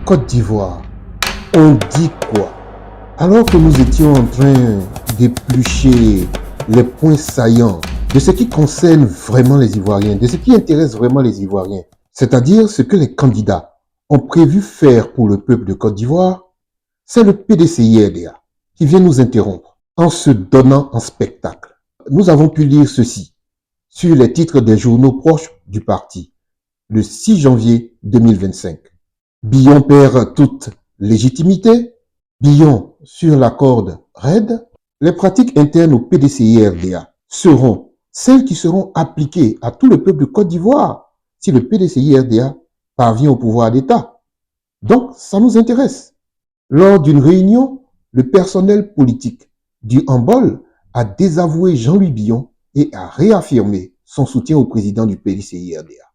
Côte d'Ivoire, on dit quoi? Alors que nous étions en train d'éplucher les points saillants de ce qui concerne vraiment les Ivoiriens, de ce qui intéresse vraiment les Ivoiriens, c'est-à-dire ce que les candidats ont prévu faire pour le peuple de Côte d'Ivoire, c'est le PDCI-RDA qui vient nous interrompre en se donnant en spectacle. Nous avons pu lire ceci sur les titres des journaux proches du parti le 6 janvier 2025. Billon perd toute légitimité, Billon sur la corde raide. Les pratiques internes au PDCI-RDA seront celles qui seront appliquées à tout le peuple de Côte d'Ivoire si le PDCI-RDA parvient au pouvoir d'État. Donc, ça nous intéresse. Lors d'une réunion, le personnel politique du handball a désavoué Jean-Louis Billon et a réaffirmé son soutien au président du PDCI-RDA.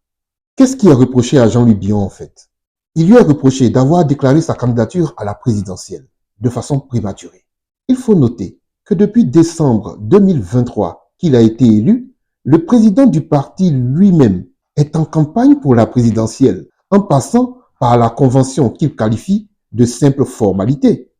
Qu'est-ce qui est reproché à Jean-Louis Billon en fait? Il lui est reproché d'avoir déclaré sa candidature à la présidentielle de façon prématurée. Il faut noter que depuis décembre 2023 qu'il a été élu, le président du parti lui-même est en campagne pour la présidentielle en passant par la convention qu'il qualifie de simple formalité.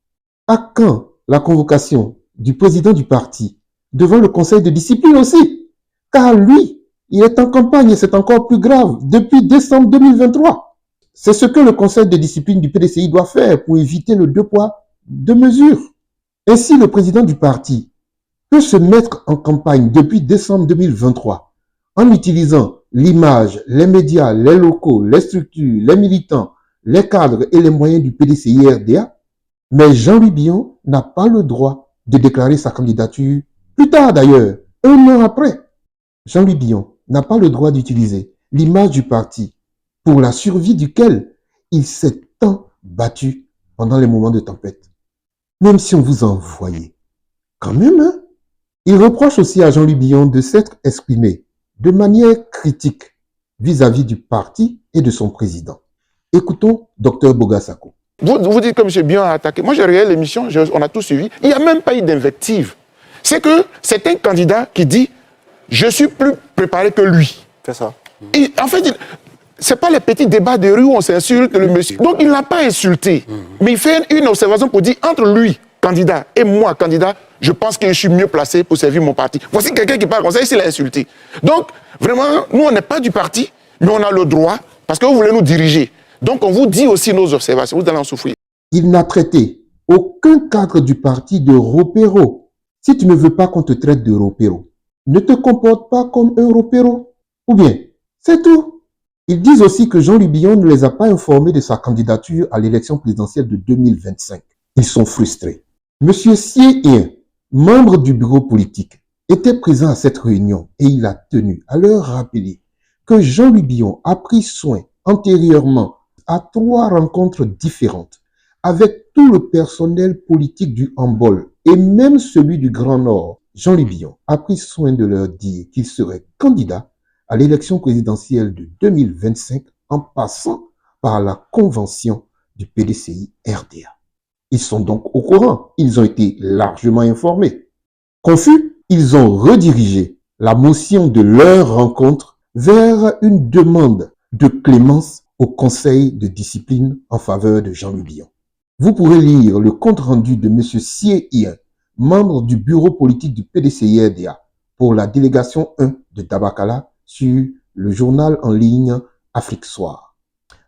À quand la convocation du président du parti devant le conseil de discipline aussi? Car lui, il est en campagne et c'est encore plus grave depuis décembre 2023. C'est ce que le conseil de discipline du PDCI doit faire pour éviter le deux poids, deux mesures. Ainsi, le président du parti peut se mettre en campagne depuis décembre 2023 en utilisant l'image, les médias, les locaux, les structures, les militants, les cadres et les moyens du PDCI-RDA, mais Jean-Louis Billon n'a pas le droit de déclarer sa candidature plus tard d'ailleurs, un an après. Jean-Louis Billon n'a pas le droit d'utiliser l'image du parti pour la survie duquel il s'est tant battu pendant les moments de tempête. Même si on vous a envoyé, quand même, hein? Il reproche aussi à Jean-Louis Billon de s'être exprimé de manière critique vis-à-vis du parti et de son président. Écoutons Dr Bogasako. Vous dites que M. Billon a attaqué. Moi, j'ai regardé l'émission, on a tout suivi. Il n'y a même pas eu d'invective. C'est que c'est un candidat qui dit « Je suis plus préparé que lui ». C'est ça. Et, en fait, ce n'est pas les petits débats de rue où on s'insulte le monsieur. Donc, il ne l'a pas insulté. Mais il fait une observation pour dire entre lui, candidat, et moi, candidat, je pense que je suis mieux placé pour servir mon parti. Voici quelqu'un qui parle comme ça, il l'a insulté. Donc, vraiment, nous, on n'est pas du parti, mais on a le droit, parce que vous voulez nous diriger. Donc, on vous dit aussi nos observations, vous allez en souffrir. Il n'a traité aucun cadre du parti de ropéro. Si tu ne veux pas qu'on te traite de ropéro, ne te comporte pas comme un ropéro. Ou bien, c'est tout. Ils disent aussi que Jean-Louis Billon ne les a pas informés de sa candidature à l'élection présidentielle de 2025. Ils sont frustrés. Monsieur Sié-Ien, membre du bureau politique, était présent à cette réunion et il a tenu à leur rappeler que Jean-Louis Billon a pris soin antérieurement à 3 rencontres différentes avec tout le personnel politique du handball et même celui du Grand Nord. Jean-Louis Billon a pris soin de leur dire qu'il serait candidat à l'élection présidentielle de 2025 en passant par la convention du PDCI-RDA. Ils sont donc au courant, ils ont été largement informés. Confus, ils ont redirigé la motion de leur rencontre vers une demande de clémence au conseil de discipline en faveur de Jean-Louis Billon. Vous pourrez lire le compte-rendu de M. Sié-Ien, membre du bureau politique du PDCI-RDA pour la délégation 1 de Dabakala sur le journal en ligne Afrique Soir.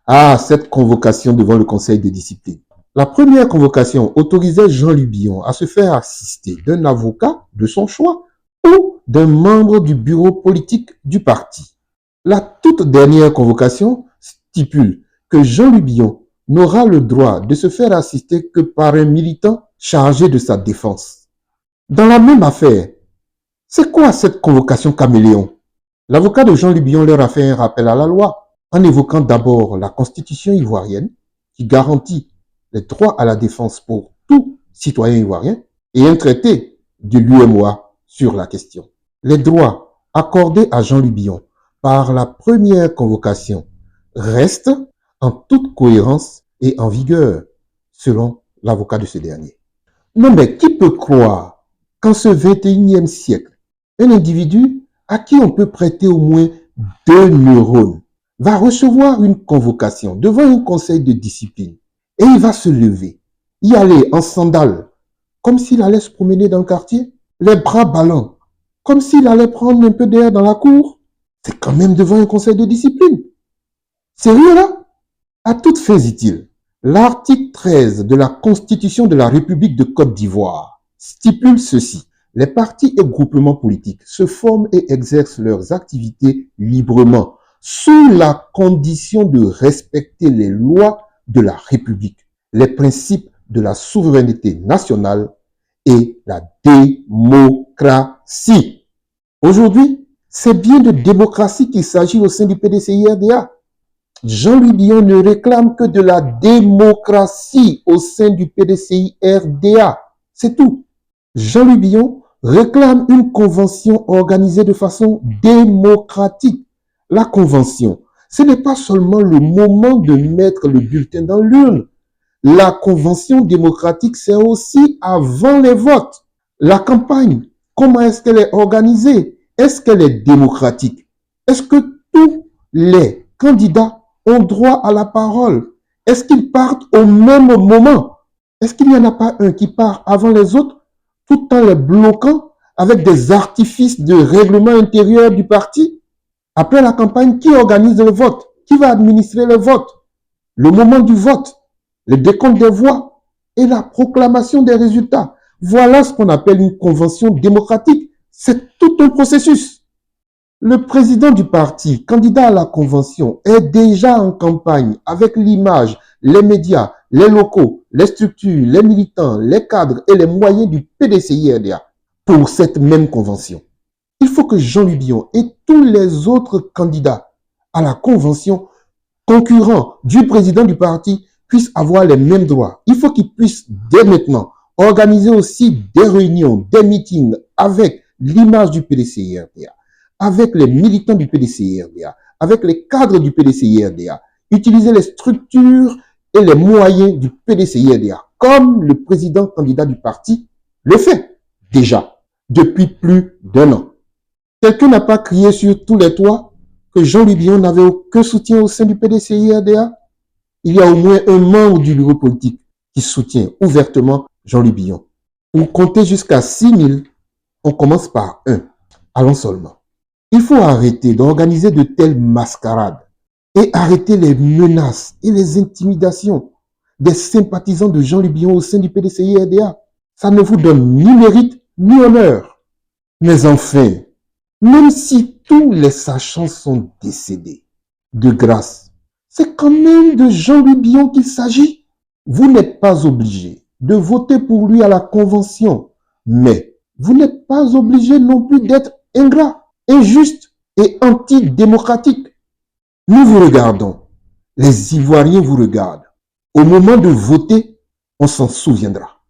Ah, cette convocation devant le conseil de discipline. La première convocation autorisait Jean-Louis Billon à se faire assister d'un avocat de son choix ou d'un membre du bureau politique du parti. La toute dernière convocation stipule que Jean-Louis Billon n'aura le droit de se faire assister que par un militant chargé de sa défense. Dans la même affaire, c'est quoi cette convocation caméléon? L'avocat de Jean-Louis Billon leur a fait un rappel à la loi en évoquant d'abord la Constitution ivoirienne qui garantit les droits à la défense pour tout citoyen ivoirien et un traité de l'UMOA sur la question. Les droits accordés à Jean-Louis Billon par la première convocation restent en toute cohérence et en vigueur, selon l'avocat de ce dernier. Non mais qui peut croire qu'en ce 21e siècle, un individu à qui on peut prêter au moins 2 neurones va recevoir une convocation devant un conseil de discipline et il va se lever, y aller en sandales, comme s'il allait se promener dans le quartier, les bras ballants, comme s'il allait prendre un peu d'air dans la cour. C'est quand même devant un conseil de discipline. Sérieux là? À toutes fins utiles, l'article 13 de la Constitution de la République de Côte d'Ivoire stipule ceci. Les partis et groupements politiques se forment et exercent leurs activités librement, sous la condition de respecter les lois de la République, les principes de la souveraineté nationale et la démocratie. Aujourd'hui, c'est bien de démocratie qu'il s'agit au sein du PDCI-RDA. Jean-Louis Billon ne réclame que de la démocratie au sein du PDCI-RDA. C'est tout. Jean-Louis Billon réclame une convention organisée de façon démocratique. La convention, ce n'est pas seulement le moment de mettre le bulletin dans l'urne. La convention démocratique, c'est aussi avant les votes. La campagne, comment est-ce qu'elle est organisée? Est-ce qu'elle est démocratique? Est-ce que tous les candidats ont droit à la parole? Est-ce qu'ils partent au même moment? Est-ce qu'il n'y en a pas un qui part avant les autres, tout en les bloquant avec des artifices de règlement intérieur du parti? Après la campagne, qui organise le vote? Qui va administrer le vote? Le moment du vote, le décompte des voix et la proclamation des résultats. Voilà ce qu'on appelle une convention démocratique. C'est tout un processus. Le président du parti, candidat à la convention, est déjà en campagne avec l'image, les médias, les locaux, les structures, les militants, les cadres et les moyens du PDCI-RDA pour cette même convention. Il faut que Jean-Louis Billon et tous les autres candidats à la convention concurrents du président du parti puissent avoir les mêmes droits. Il faut qu'ils puissent dès maintenant organiser aussi des réunions, des meetings avec l'image du PDCI-RDA, avec les militants du PDCI-RDA, avec les cadres du PDCI-RDA, utiliser les structures et les moyens du PDCI-RDA, comme le président candidat du parti le fait déjà depuis plus d'1 an. Quelqu'un n'a pas crié sur tous les toits que Jean-Louis Billon n'avait aucun soutien au sein du PDCI-RDA? Il y a au moins un membre du bureau politique qui soutient ouvertement Jean-Louis Billon. Pour compter jusqu'à 6 000, on commence par 1. Allons seulement. Il faut arrêter d'organiser de telles mascarades et arrêter les menaces et les intimidations des sympathisants de Jean-Louis Billon au sein du PDCI-RDA. Ça ne vous donne ni mérite ni honneur. Mais enfin, même si tous les sachants sont décédés, de grâce, c'est quand même de Jean-Louis Billon qu'il s'agit. Vous n'êtes pas obligé de voter pour lui à la convention, mais vous n'êtes pas obligé non plus d'être ingrat, injuste et antidémocratique. Nous vous regardons, les Ivoiriens vous regardent. Au moment de voter, on s'en souviendra.